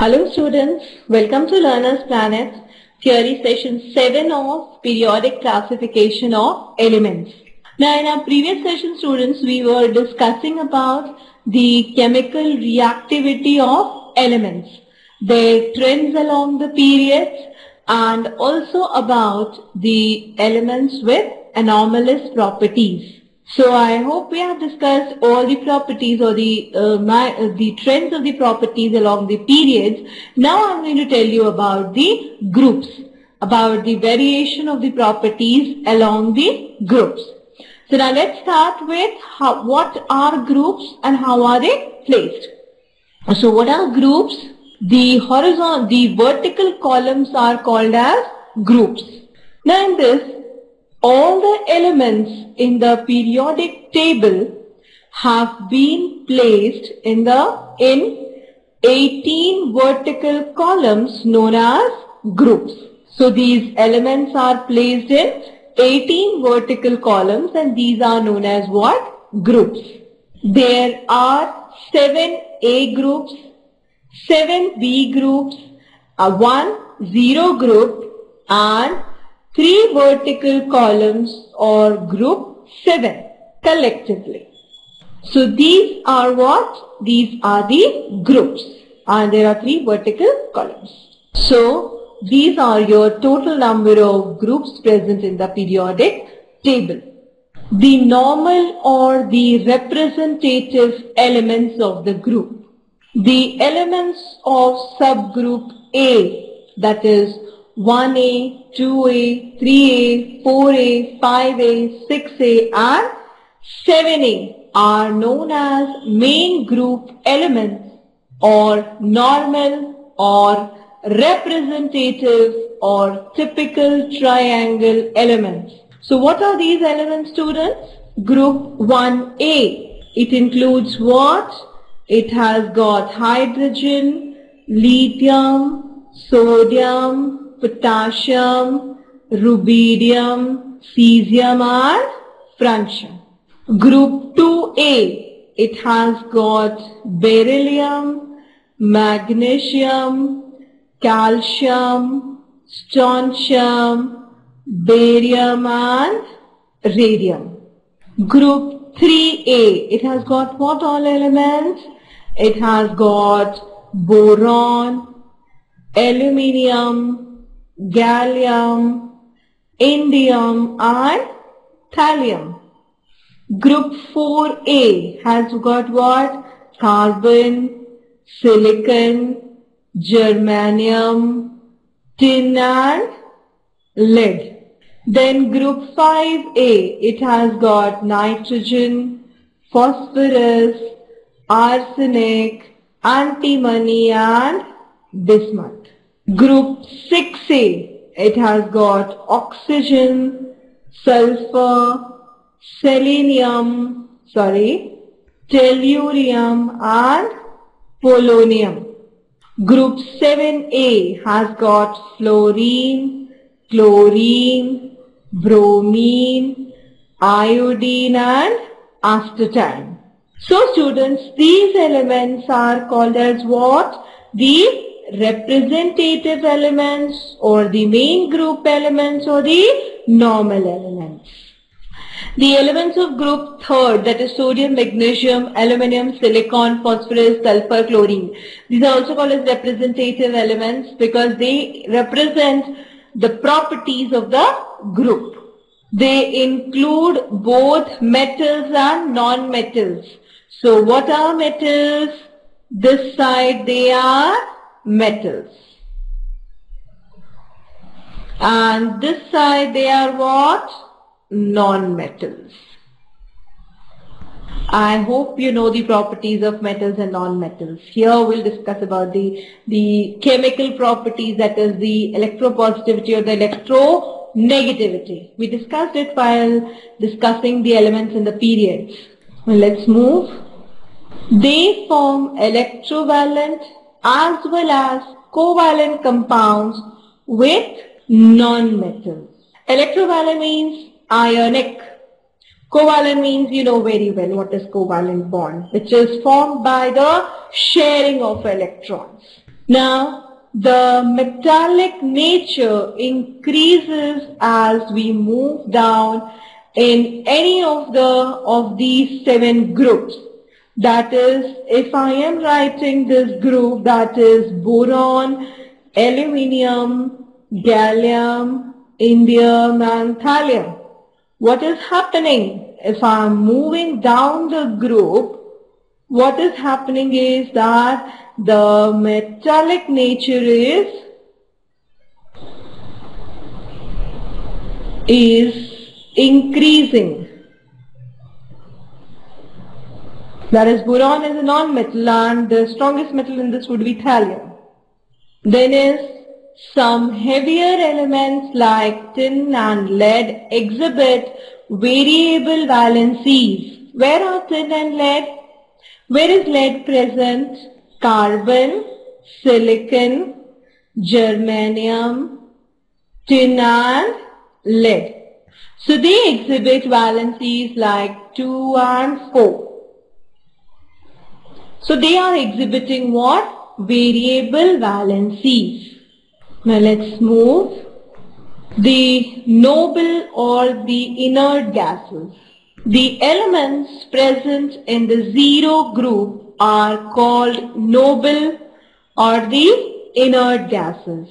Hello students, welcome to Learner's Planet, Theory Session 7 of Periodic Classification of Elements. Now in our previous session students, we were discussing about the chemical reactivity of elements, their trends along the periods, and also about the elements with anomalous properties. So I hope we have discussed all the properties or the trends of the properties along the periods. Now I'm going to tell you about the groups, about the variation of the properties along the groups. So now let's start with what are groups and how are they placed. So what are groups? The vertical columns are called as groups. Now in this, all the elements in the periodic table have been placed in 18 vertical columns known as groups. So these elements are placed in 18 vertical columns and these are known as what? Groups. There are 7 A groups, 7 B groups, 1 zero group and 3 vertical columns or group 7 collectively. So these are what? These are the groups and there are 3 vertical columns. So these are your total number of groups present in the periodic table. The normal or the representative elements of the group. The elements of subgroup A, that is 1A, 2A, 3A, 4A, 5A, 6A and 7A are known as main group elements or normal or representative or typical triangle elements. So what are these elements, students? Group 1A. It includes what? It has got hydrogen, lithium, sodium, potassium, rubidium, cesium and francium. Group 2A, it has got beryllium, magnesium, calcium, strontium, barium and radium. Group 3A, it has got what all elements? It has got boron, aluminium, gallium, indium and thallium. Group 4A has got what? Carbon, silicon, germanium, tin and lead. Then group 5A, it has got nitrogen, phosphorus, arsenic, antimony and bismuth. Group 6A, it has got oxygen, sulfur, selenium, tellurium and polonium. Group 7A has got fluorine, chlorine, bromine, iodine and astatine. So students, these elements are called as what? The representative elements or the main group elements or the normal elements. The elements of group 3rd, that is sodium, magnesium, aluminium, silicon, phosphorus, sulfur, chlorine. These are also called as representative elements because they represent the properties of the group. They include both metals and non-metals. So what are metals? This side they are metals. And this side they are what? Non-metals. I hope you know the properties of metals and non-metals. Here we'll discuss about the chemical properties, that is the electropositivity or the electronegativity. We discussed it while discussing the elements in the periods. Let's move. They form electrovalent as well as covalent compounds with non-metals. Electrovalent means ionic. Covalent means you know very well what is covalent bond, which is formed by the sharing of electrons. Now, the metallic nature increases as we move down in any of these 7 groups. That is, if I am writing this group, that is boron, aluminium, gallium, indium and thallium. What is happening? If I am moving down the group, what is happening is that the metallic nature is increasing. That is, boron is a non-metal and the strongest metal in this would be thallium. Then is some heavier elements like tin and lead exhibit variable valencies. Where are tin and lead? Where is lead present? Carbon, silicon, germanium, tin and lead. So they exhibit valencies like 2 and 4. So they are exhibiting what? Variable valencies. Now let's move. The noble or the inert gases. The elements present in the 0 group are called noble or the inert gases.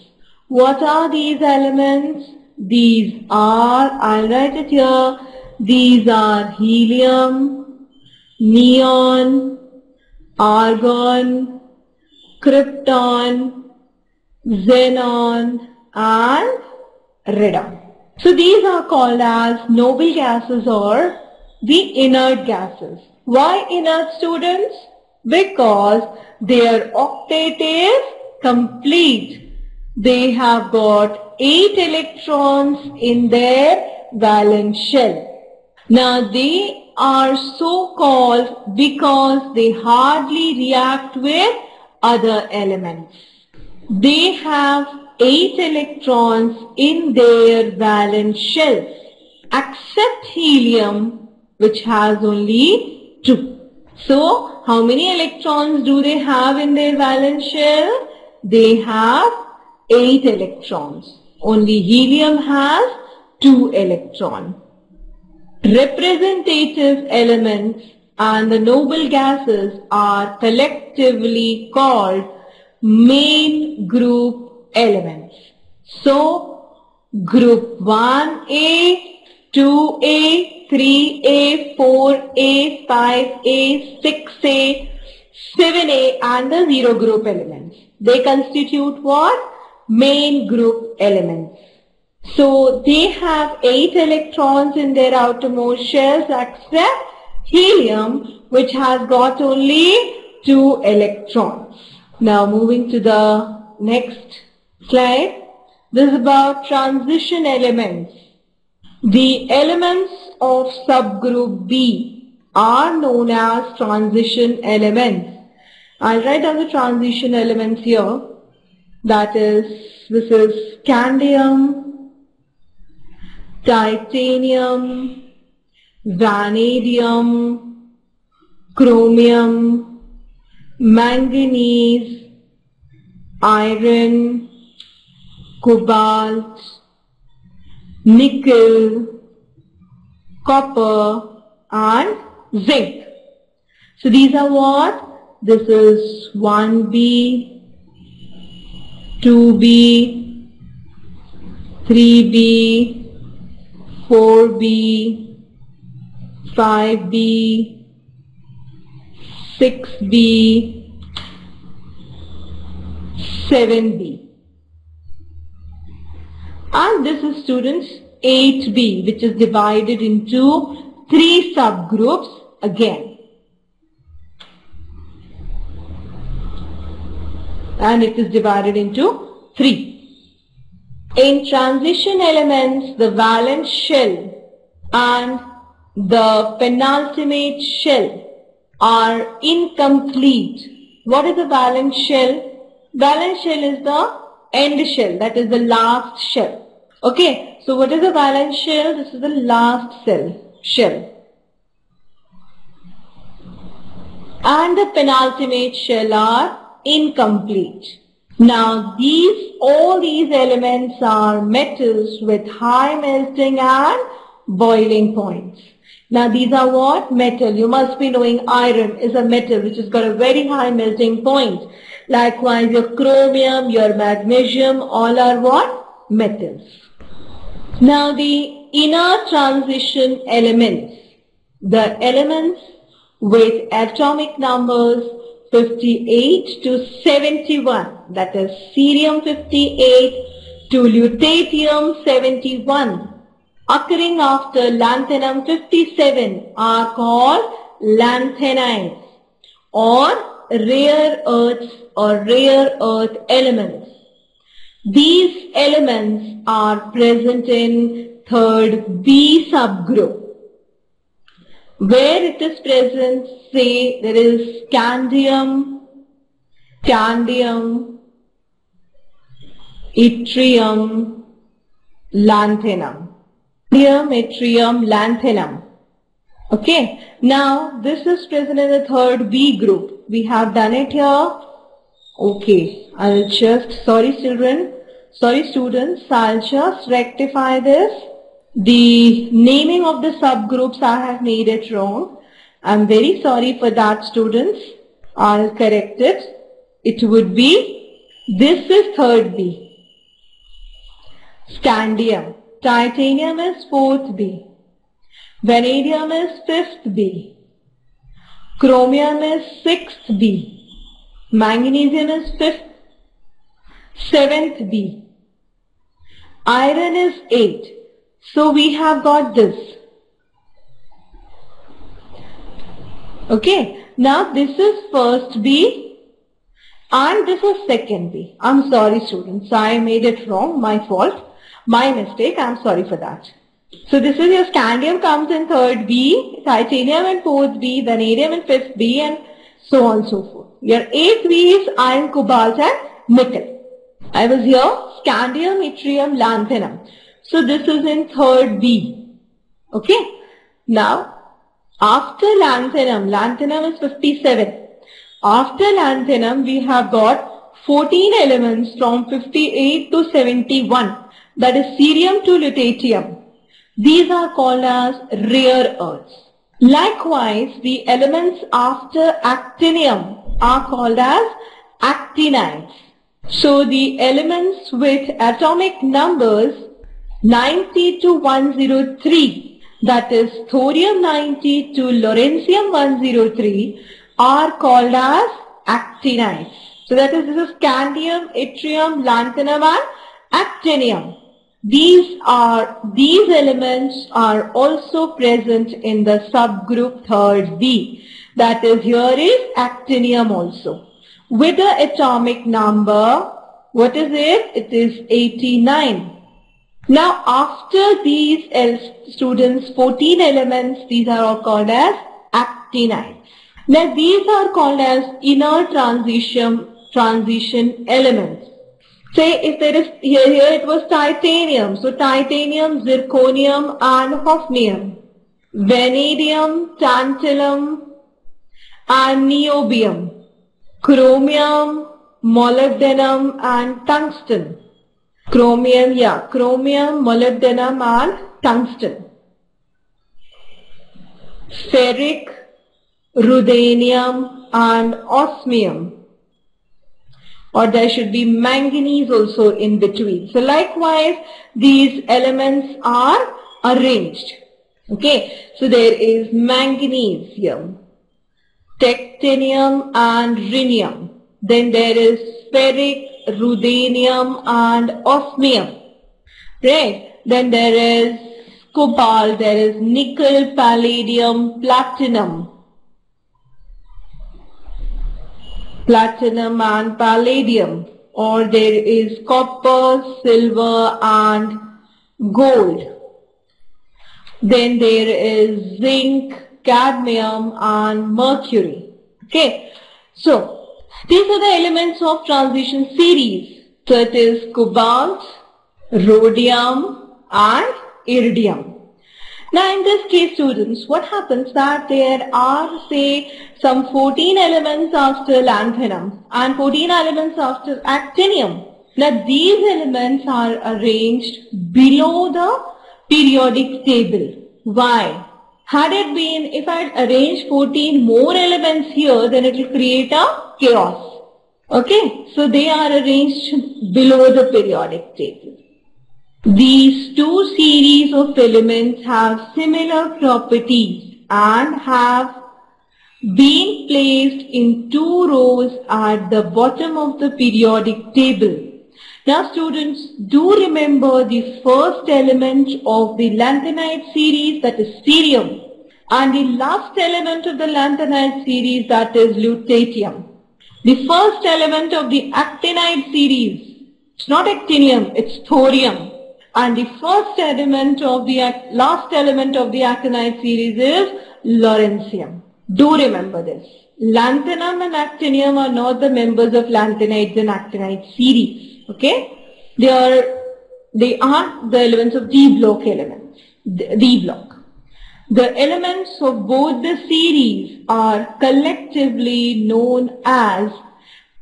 What are these elements? These are, I'll write it here, these are helium, neon, argon, krypton, xenon and radon. So these are called as noble gases or the inert gases. Why inert, students? Because their octet is complete. They have got 8 electrons in their valence shell. Now they are so called because they hardly react with other elements. They have 8 electrons in their valence shells, except helium, which has only 2. So, how many electrons do they have in their valence shell? They have 8 electrons. Only helium has 2 electrons. Representative elements and the noble gases are collectively called main group elements. So, group 1A, 2A, 3A, 4A, 5A, 6A, 7A and the 0 group elements. They constitute what? Main group elements. So they have 8 electrons in their outermost shells except helium, which has got only 2 electrons. Now moving to the next slide. This is about transition elements. The elements of subgroup B are known as transition elements. I'll write down the transition elements here. That is, this is scandium, titanium, vanadium, chromium, manganese, iron, cobalt, nickel, copper and zinc. So these are what? This is 1B, 2B, 3B, 4B, 5B, 6B, 7B. And this is, students, 8B, which is divided into 3 subgroups again. And it is divided into 3. In transition elements, the valence shell and the penultimate shell are incomplete. What is the valence shell? Valence shell is the end shell, that is the last shell. Okay, so what is the valence shell? This is the last shell. And the penultimate shell are incomplete. Now all these elements are metals with high melting and boiling points. Now these are what? Metal. You must be knowing iron is a metal which has got a very high melting point. Likewise your chromium, your magnesium, all are what? Metals. Now the inner transition elements. The elements with atomic numbers 58 to 71, that is cerium 58 to lutetium 71, occurring after lanthanum 57 are called lanthanides or rare earths or rare earth elements. These elements are present in third B subgroup. Where it is present, say there is scandium, yttrium, lanthanum. Yttrium, lanthanum. Okay. Now this is present in the third B group. We have done it here. Okay. Sorry students, I'll just rectify this. The naming of the subgroups, I have made it wrong. I'm very sorry for that, students. I'll correct it. It would be, this is third B. Scandium. Titanium is fourth B. Vanadium is fifth B. Chromium is sixth B. Magnesium is seventh B. Iron is 8. So we have got this. Okay. Now this is first B and this is second B. I'm sorry students. I made it wrong. My fault. My mistake. I'm sorry for that. So this is your scandium comes in third B, titanium in fourth B, vanadium in fifth B, and so on and so forth. Your eighth B is iron, cobalt and nickel. I was here scandium, yttrium, lanthanum. So this is in third B. Okay. Now, after lanthanum is 57. After lanthanum, we have got 14 elements from 58 to 71. That is cerium to lutetium. These are called as rare earths. Likewise, the elements after actinium are called as actinides. So the elements with atomic numbers 90 to 103, that is thorium 90 to lawrencium 103, are called as actinides. So that is, this is scandium, yttrium, lanthanum and actinium. These elements are also present in the subgroup third B. That is, here is actinium also. With the atomic number, what is it? It is 89. Now, after these students, 14 elements, these are all called as actinides. Now, these are called as inner transition elements. Say if there is, here it was titanium. So, titanium, zirconium and hafnium. Vanadium, tantalum and niobium. Chromium, molybdenum and tungsten. Chromium, molybdenum and tungsten. Ferric, ruthenium and osmium. Or there should be manganese also in between. So likewise, these elements are arranged. Okay, so there is manganese here, tectonium and rhenium. Then there is ferric, ruthenium and osmium. Right. Then there is cobalt, there is nickel, palladium, platinum and palladium. Or there is copper, silver and gold. Then there is zinc, cadmium and mercury. Okay. So, these are the elements of transition series. So it is cobalt, rhodium and iridium. Now in this case, students, what happens that there are, say, some 14 elements after lanthanum and 14 elements after actinium. Now these elements are arranged below the periodic table. Why? Had it been, if I had arranged 14 more elements here, then it will create a chaos. Okay, so they are arranged below the periodic table. These two series of elements have similar properties and have been placed in two rows at the bottom of the periodic table. Now students, do remember the first element of the lanthanide series, that is cerium, and the last element of the lanthanide series, that is lutetium. The first element of the actinide series, it's not actinium, it's thorium. And the first element of the last element of the actinide series is lawrencium. Do remember this. Lanthanum and actinium are not the members of lanthanides and actinide series. Okay? They are the elements of D block elements. D block. The elements of both the series are collectively known as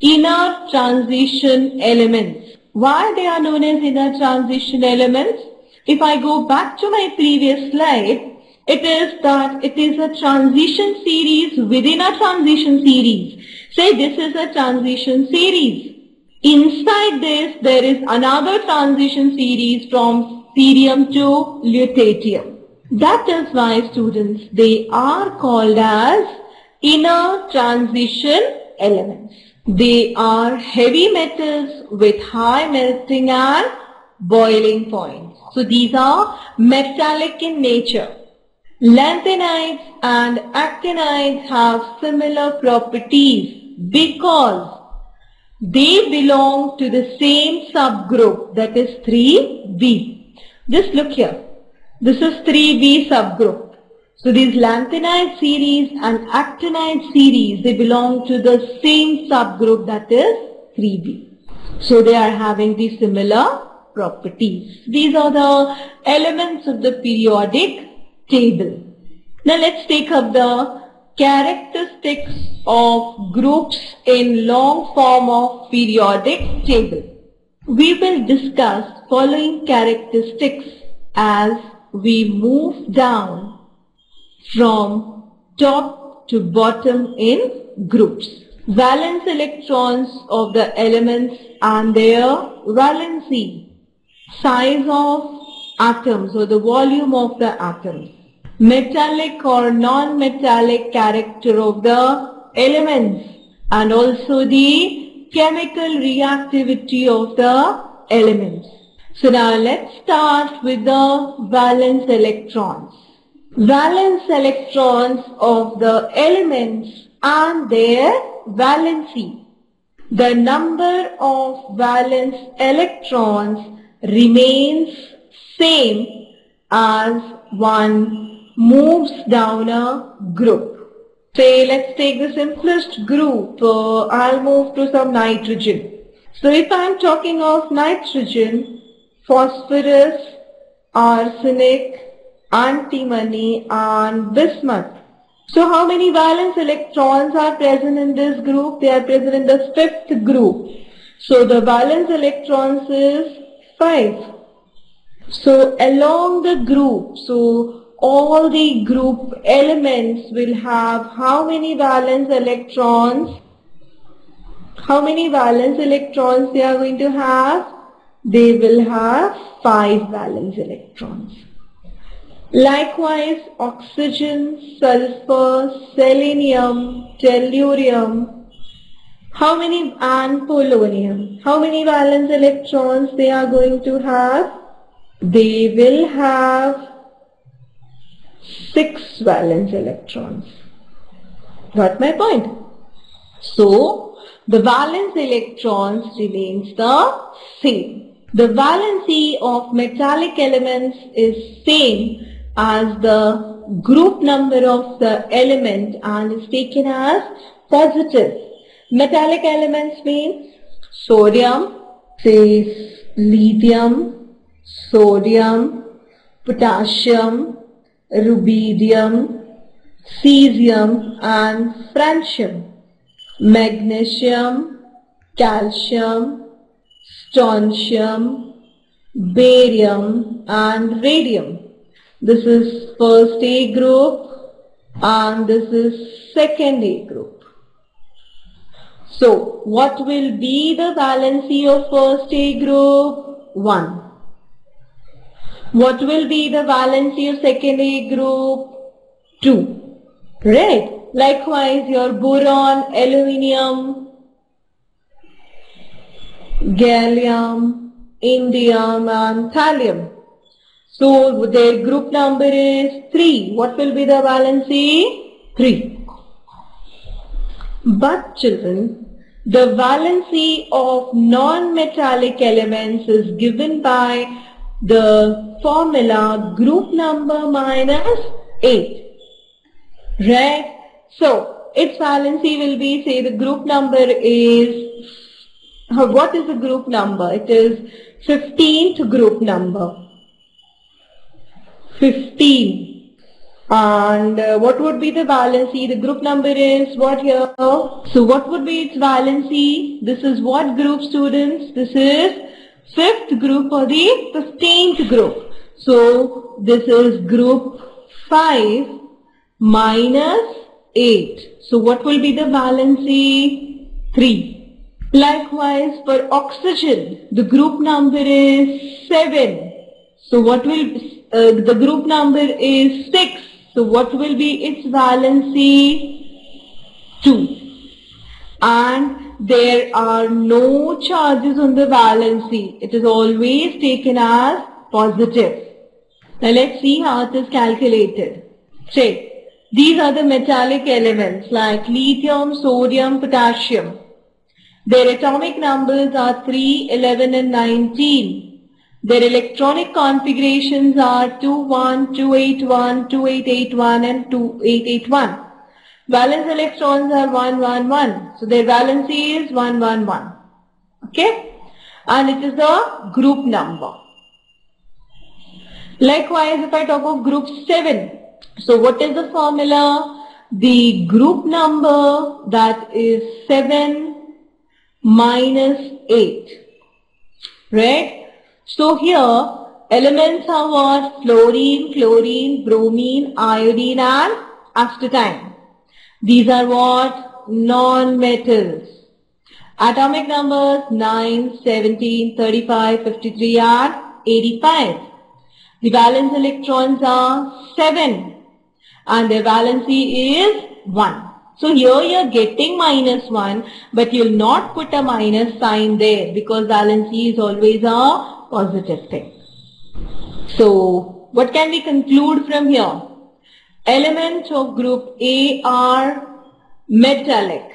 inner transition elements. Why they are known as inner transition elements? If I go back to my previous slide, it is that it is a transition series within a transition series. Say this is a transition series. Inside this, there is another transition series from cerium to lutetium. That is why, students, they are called as inner transition elements. They are heavy metals with high melting and boiling points. So these are metallic in nature. Lanthanides and actinides have similar properties because they belong to the same subgroup, that is 3b. Just look here. This is 3b subgroup. So these lanthanide series and actinide series, they belong to the same subgroup, that is 3b. So they are having the similar properties. These are the elements of the periodic table. Now let's take up the characteristics of groups in long form of periodic table. We will discuss following characteristics as we move down from top to bottom in groups. Valence electrons of the elements and their valency, size of atoms or the volume of the atoms, metallic or non-metallic character of the elements, and also the chemical reactivity of the elements. So now let's start with the valence electrons. Valence electrons of the elements and their valency. The number of valence electrons remains same as one moves down a group. Say, let's take the simplest group. I'll move to some nitrogen. So if I'm talking of nitrogen, phosphorus, arsenic, antimony and bismuth. So how many valence electrons are present in this group? They are present in the fifth group. So the valence electrons is 5. So along the group, so all the group elements will have how many valence electrons? How many valence electrons they are going to have? They will have 5 valence electrons. Likewise, oxygen, sulfur, selenium, tellurium, and polonium. How many valence electrons they are going to have? They will have 6 valence electrons. Got my point? So, the valence electrons remains the same. The valency of metallic elements is same as the group number of the element and is taken as positive. Metallic elements means sodium, say lithium, sodium, potassium, rubidium, cesium and francium, magnesium, calcium, strontium, barium and radium. This is first A group and this is second A group. So, what will be the valency of first A group? 1. What will be the valency of second A group? 2. Right? Likewise, your boron, aluminium, gallium, indium and thallium. So, their group number is 3. What will be the valency? 3. But children, the valency of non-metallic elements is given by the formula group number minus 8. Right? So, its valency will be, say the group number is, what is the group number? It is 15th group number. 15. And what would be the valency? The group number is what here? So what would be its valency? This is what group, students? This is 5th group or the 15th group. So this is group 5 minus 8. So what will be the valency? 3. Likewise for oxygen, the group number is 7. So what will, the group number is 6. So what will be its valency? 2. And there are no charges on the valency. It is always taken as positive. Now let's see how it is calculated. Check. These are the metallic elements like lithium, sodium, potassium. Their atomic numbers are 3, 11 and 19. Their electronic configurations are 21, 281, 2881 and 2881. Valence electrons are 111. So their valency is 111. Okay? And it is the group number. Likewise, if I talk of group 7. So what is the formula? The group number, that is 7 minus 8. Right? So here, elements are what? Fluorine, chlorine, bromine, iodine and astatine. These are what? Non-metals. Atomic numbers 9, 17, 35, 53 and 85. The valence electrons are 7 and their valency is 1. So here you are getting minus 1, but you will not put a minus sign there because valency is always a positive thing. So, what can we conclude from here? Elements of group A are metallic.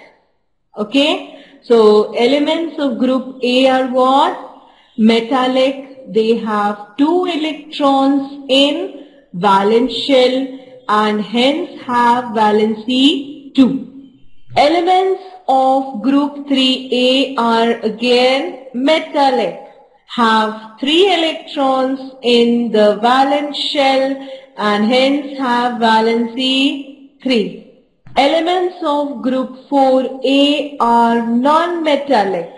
Okay? So, elements of group A are what? Metallic. They have 2 electrons in valence shell and hence have valency 2. Elements of group 3A are again metallic. Have 3 electrons in the valence shell and hence have valency 3. Elements of group 4A are non-metallic.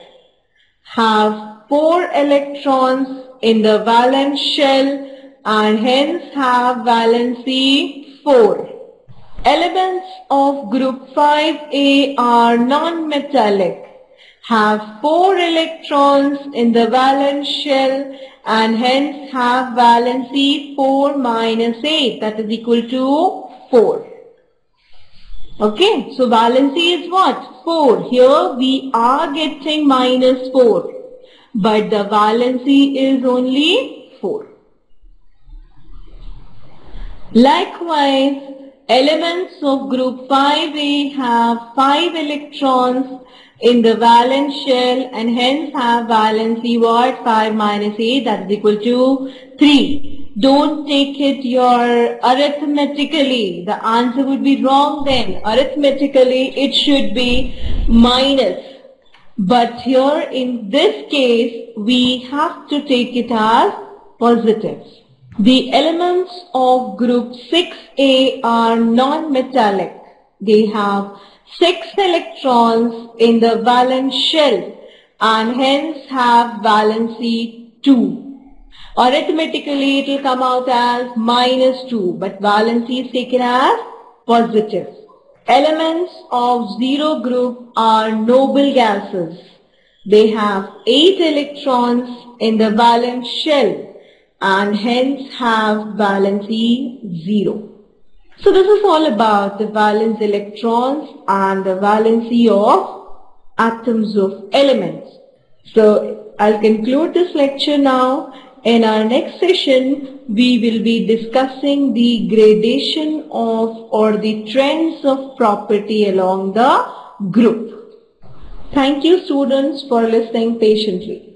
Have 4 electrons in the valence shell and hence have valency 4. Elements of group 5A are non-metallic. Have 4 electrons in the valence shell and hence have valency 4 minus 8, that is equal to 4. Okay, so valency is what? 4. Here we are getting minus 4, but the valency is only 4. Likewise, elements of group 5A have 5 electrons in the valence shell and hence have valency what? 5 minus 8, that is equal to 3. Don't take it your arithmetically. The answer would be wrong then. Arithmetically it should be minus. But here in this case we have to take it as positive. The elements of group 6A are non-metallic. They have 6 electrons in the valence shell and hence have valency 2. Arithmetically it will come out as -2, but valency is taken as positive. Elements of 0 group are noble gases. They have 8 electrons in the valence shell and hence have valency 0. So this is all about the valence electrons and the valency of atoms of elements. So I'll conclude this lecture now. In our next session, we will be discussing the gradation of or the trends of property along the group. Thank you students for listening patiently.